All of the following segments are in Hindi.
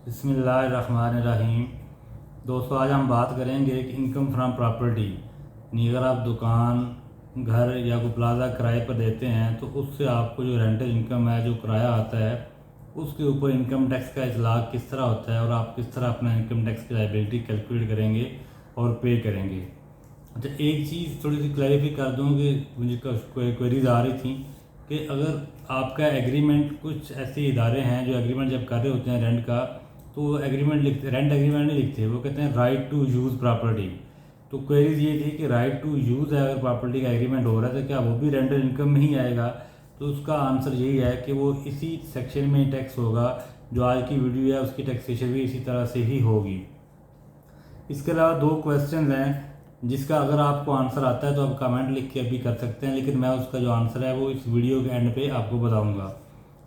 बिस्मिल्लाहिर्रहमानिर्रहीम। दोस्तों, आज हम बात करेंगे कि इनकम फ्रॉम प्रॉपर्टी, यानी अगर आप दुकान, घर या कोई प्लाज़ा किराए पर देते हैं तो उससे आपको जो रेंटल इनकम है, जो किराया आता है, उसके ऊपर इनकम टैक्स का इतलाक़ किस तरह होता है और आप किस तरह अपना इनकम टैक्स की लायबिलिटी कैलकुलेट करेंगे और पे करेंगे। अच्छा, एक चीज़ थोड़ी सी क्लैरिफाई कर दूँ कि मुझे क्वेरीज आ रही थी कि अगर आपका एग्रीमेंट, कुछ ऐसे इदारे हैं जो एग्रीमेंट जब कर रहे होते हैं रेंट का, तो एग्रीमेंट लिखते, रेंट एग्रीमेंट नहीं लिखते, वो कहते हैं राइट टू यूज़ प्रॉपर्टी। तो क्वेरीज ये थी कि राइट टू यूज़ है, अगर प्रॉपर्टी का एग्रीमेंट हो रहा है तो क्या वो भी रेंटल इनकम में ही आएगा? तो उसका आंसर यही है कि वो इसी सेक्शन में टैक्स होगा। जो आज की वीडियो है उसकी टैक्सेशन भी इसी तरह से ही होगी। इसके अलावा दो क्वेश्चन हैं जिसका अगर आपको आंसर आता है तो आप कमेंट लिख के भी कर सकते हैं, लेकिन मैं उसका जो आंसर है वो इस वीडियो के एंड पे आपको बताऊंगा।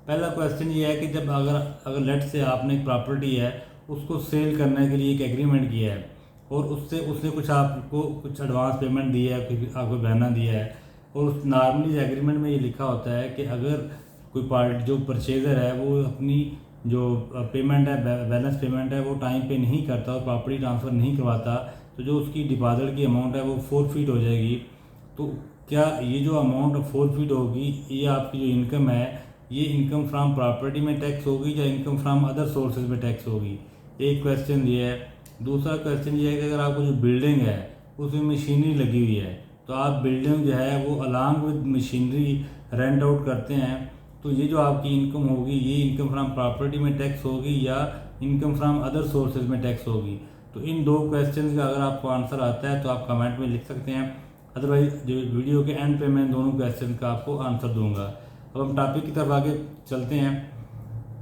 पहला क्वेश्चन ये है कि जब अगर लेट से आपने एक प्रॉपर्टी है, उसको सेल करने के लिए एक एग्रीमेंट किया है और उसने कुछ आपको कुछ एडवांस पेमेंट दिया है, कुछ आपको बयाना दिया है, और उस नॉर्मली एग्रीमेंट में ये लिखा होता है कि अगर कोई पार्टी, जो परचेज़र है, वो अपनी जो पेमेंट है, बैलेंस पेमेंट है, वो टाइम पे नहीं करता और प्रॉपर्टी ट्रांसफ़र नहीं करवाता, तो जो उसकी डिपॉजिट की अमाउंट है वो फोरफीट हो जाएगी। तो क्या ये जो अमाउंट फोरफीट होगी, ये आपकी जो इनकम है, ये इनकम फ्रॉम प्रॉपर्टी में टैक्स होगी या इनकम फ्रॉम अदर सोर्सेज में टैक्स होगी? एक क्वेश्चन ये है। दूसरा क्वेश्चन ये है कि अगर आपको जो बिल्डिंग है उसमें मशीनरी लगी हुई है, तो आप बिल्डिंग जो है वो along with machinery rent out करते हैं, तो ये जो आपकी इनकम होगी, ये इनकम फ्रॉम प्रॉपर्टी में टैक्स होगी या इनकम फ्रॉम अदर सोर्सेज में टैक्स होगी? तो इन दो क्वेश्चंस का अगर आपको आंसर आता है तो आप कमेंट में लिख सकते हैं, अदरवाइज जो वीडियो के एंड पे मैं दोनों क्वेश्चन का आपको आंसर दूंगा। अब हम टॉपिक की तरफ आगे चलते हैं।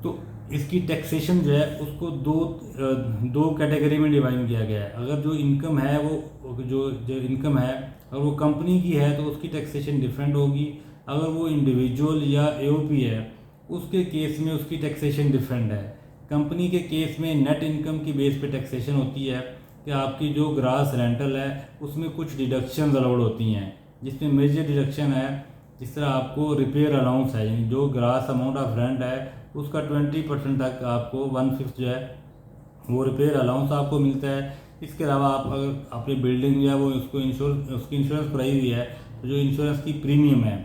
तो इसकी टैक्सेशन जो है उसको दो कैटेगरी में डिवाइड किया गया है। अगर जो इनकम है वो जो इनकम है अगर वो कंपनी की है तो उसकी टैक्सेशन डिफरेंट होगी। अगर वो इंडिविजुअल या एओपी है, उसके केस में उसकी टैक्सेशन डिफरेंट है। कंपनी के केस में नेट इनकम की बेस पे टैक्सेशन होती है कि आपकी जो ग्रास रेंटल है उसमें कुछ डिडक्शंस अलाउड होती हैं, जिसमें मेजर डिडक्शन है, जिस तरह आपको रिपेयर अलाउंस है, यानी जो ग्रास अमाउंट ऑफ रेंट है उसका 20% तक आपको 1/5 जो है वो रिपेयर अलाउंस आपको मिलता है। इसके अलावा आप अगर अपनी बिल्डिंग जो है वो उसकी इंश्योरेंस कराई हुई है, तो जो इंश्योरेंस की प्रीमियम है,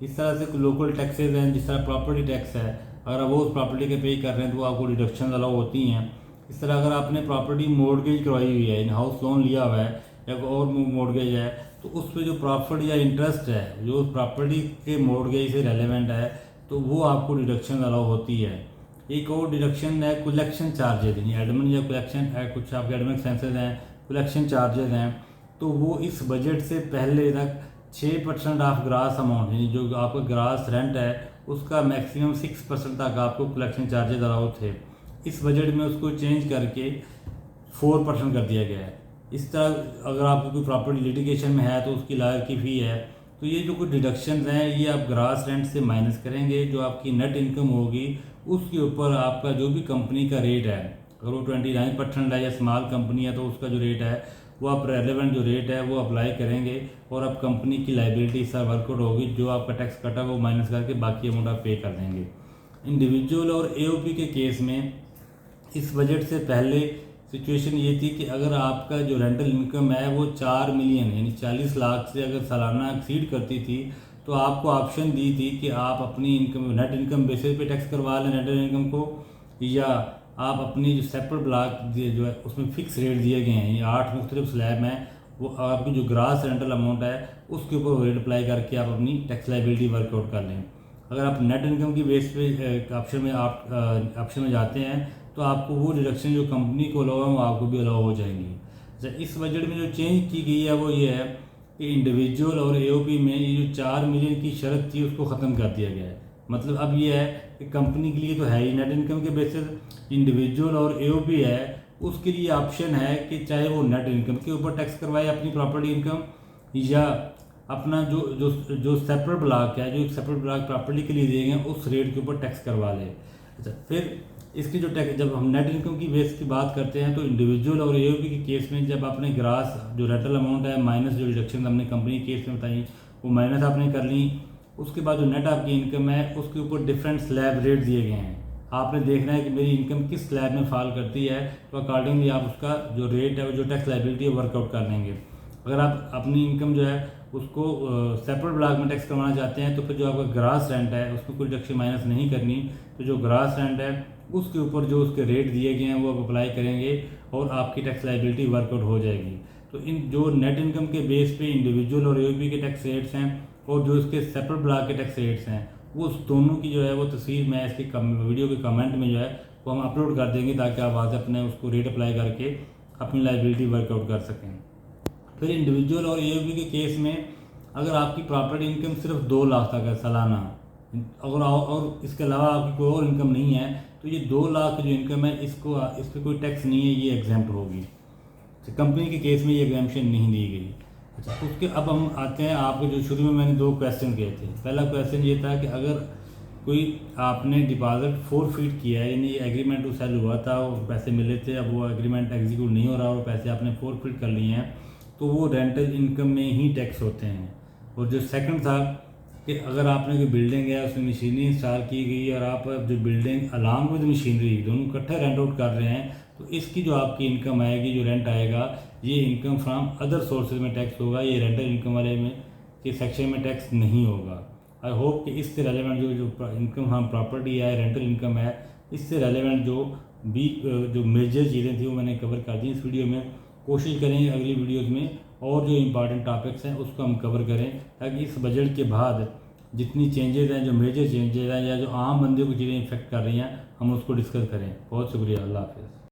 इस तरह से लोकल टैक्सेज हैं, जिस तरह प्रॉपर्टी टैक्स है, अगर वो उस प्रॉपर्टी के पे कर रहे हैं तो वो आपको डिडक्शन अलाउ होती हैं। इस तरह अगर आपने प्रॉपर्टी मॉर्गेज करवाई हुई है, इन हाउस लोन लिया हुआ है या कोई और मॉर्गेज है, तो उस पर जो प्रॉफिट या इंटरेस्ट है जो उस प्रॉपर्टी के मॉर्गेज से रेलेवेंट है, तो वो आपको डिडक्शन अलाउ होती है। एक और डिडक्शन है कलेक्शन चार्जेज, यानी एडमिन या कलेक्शन है, कुछ आपके एडमिन एक्सपेंसेस हैं, कलेक्शन चार्जेज हैं, तो वो इस बजट से पहले तक 6% ऑफ ग्रास अमाउंट, यानी जो आपका ग्रास रेंट है उसका मैक्सिमम 6% तक आपको कलेक्शन चार्जेज अलाउ थे। इस बजट में उसको चेंज करके 4% कर दिया गया है। इस तरह अगर आपकी कोई प्रॉपर्टी लिटिगेशन में है तो उसकी लॉयर की फ़ी है। तो ये जो कुछ डिडक्शंस हैं ये आप ग्रास रेंट से माइनस करेंगे, जो आपकी नेट इनकम होगी उसके ऊपर आपका जो भी कंपनी का रेट है, अगर वो 29% है या स्मॉल कंपनी है तो उसका जो रेट है वो आप रेलेवेंट जो रेट है वो अप्लाई करेंगे और अब कंपनी की लाइबिलिटी इस तरह वर्कआउट होगी, जो आपका टैक्स कटा वो माइनस करके बाकी अमाउंट आप पे कर देंगे। इंडिविजुअल और एओपी के केस में इस बजट से पहले सिचुएशन ये थी कि अगर आपका जो रेंटल इनकम है वो 4 मिलियन यानी 40 लाख से अगर सालाना एक्सीड करती थी, तो आपको ऑप्शन दी थी कि आप अपनी इनकम नेट इनकम बेसिस पे टैक्स करवा लें रेंटल इनकम को, या आप अपनी जो सेपरेट ब्लॉक जो है उसमें फिक्स रेट दिए गए हैं, ये 8 मुख्तलिफ स्लैब हैं, वो आपकी जो ग्रास रेंटल अमाउंट है उसके ऊपर रेट अप्लाई करके आप अपनी टैक्स लाइबिलिटी वर्कआउट कर लें। अगर आप नेट इनकम की बेस पे ऑप्शन में जाते हैं तो आपको वो डिडक्शन जो कंपनी को अलाउ है वो आपको भी अलाउ हो जाएंगी। अच्छा, इस बजट में जो चेंज की गई है वो ये है कि इंडिविजुअल और एओपी में ये जो 4 मिलियन की शर्त थी उसको ख़त्म कर दिया गया है। मतलब अब ये है कि कंपनी के लिए तो है ही नेट इनकम के बेसिस, इंडिविजुअल और एओपी है उसके लिए ऑप्शन है कि चाहे वो नेट इनकम के ऊपर टैक्स करवाए अपनी प्रॉपर्टी इनकम, या अपना जो जो जो सेपरेट ब्लॉक है, जो सेपरेट ब्लॉक प्रॉपर्टी के लिए दिए गए उस रेट के ऊपर टैक्स करवा ले। अच्छा, फिर इसकी जो टैक्स, जब हम नेट इनकम की बेस की बात करते हैं तो इंडिविजुअल और एओपी के केस में जब आपने ग्रास जो रेंटल अमाउंट है माइनस जो डिडक्शन हमने कंपनी के केस में बताई वो माइनस आपने कर ली, उसके बाद जो नेट आपकी इनकम है उसके ऊपर डिफरेंट स्लैब रेट दिए गए हैं। आपने देखना है कि मेरी इनकम किस स्लैब में फॉल करती है, तो अकॉर्डिंगली आप उसका जो रेट है, जो टैक्स लाइबिलिटी है, वर्कआउट कर लेंगे। अगर आप अपनी इनकम जो है उसको सेपरेट ब्लॉक में टैक्स करवाना चाहते हैं, तो फिर जो आपका ग्रास रेंट है उसमें कोई डिडक्शन माइनस नहीं करनी। तो जो ग्रास रेंट है उसके ऊपर जो उसके रेट दिए गए हैं वो आप अप्लाई करेंगे और आपकी टैक्स लाइबिलिटी वर्कआउट हो जाएगी। तो इन जो नेट इनकम के बेस पे इंडिविजुअल और AOP के टैक्स रेट्स हैं और जो इसके सेपरेट ब्लॉक के टैक्स रेट्स हैं, वो उस दोनों की जो है वो तस्वीर मैं इसकी वीडियो के कमेंट में जो है वो हम अपलोड कर देंगे, ताकि आप आज अपने उसको रेट अप्लाई करके अपनी लाइबिलिटी वर्कआउट कर सकें। फिर इंडिविजुअल और AOP के केस में अगर आपकी प्रॉपर्टी इनकम सिर्फ 2 लाख तक है सालाना, और इसके अलावा आपकी कोई और इनकम नहीं है, तो ये 2 लाख जो इनकम है इस पर कोई टैक्स नहीं है, ये एग्जाम्प्ट होगी। तो कंपनी के केस में ये एग्जाम्पशन नहीं दी गई। अच्छा, उसके अब हम आते हैं आपको जो शुरू में मैंने 2 क्वेश्चन किए थे। पहला क्वेश्चन ये था कि अगर कोई आपने डिपॉजिट फोरफीट किया है, यानी एग्रीमेंट टू सेल हुआ था और पैसे मिले थे, अब वो एग्रीमेंट एग्जीक्यूट नहीं हो रहा और पैसे आपने फोरफीट कर लिए हैं, तो वो रेंटल इनकम में ही टैक्स होते हैं। और जो सेकंड था कि अगर आपने कोई बिल्डिंग है उसमें मशीनरी इंस्टॉल की गई और आप जो बिल्डिंग अलॉन्ग विद मशीनरी दोनों इकट्ठे रेंट आउट कर रहे हैं, तो इसकी जो आपकी इनकम आएगी, जो रेंट आएगा, ये इनकम फ्रॉम अदर सोर्सेज में टैक्स होगा, ये रेंटल इनकम वाले में के सेक्शन में टैक्स नहीं होगा। आई होप कि इससे रेलेवेंट जो इनकम फ्रॉम प्रॉपर्टी है, रेंटल इनकम है, इससे रेलेवेंट जो मेजर चीज़ें थी वो मैंने कवर कर दी इस वीडियो में। कोशिश करेंगे अगली वीडियोज़ में और जो इंपॉर्टेंट टॉपिक्स हैं उसको हम कवर करें, ताकि इस बजट के बाद जितनी चेंजेस हैं, जो मेजर चेंजेस हैं या जो आम बंदे को चीज़ें इफेक्ट कर रही हैं, हम उसको डिस्कस करें। बहुत शुक्रिया, अल्लाह हाफ़िज़।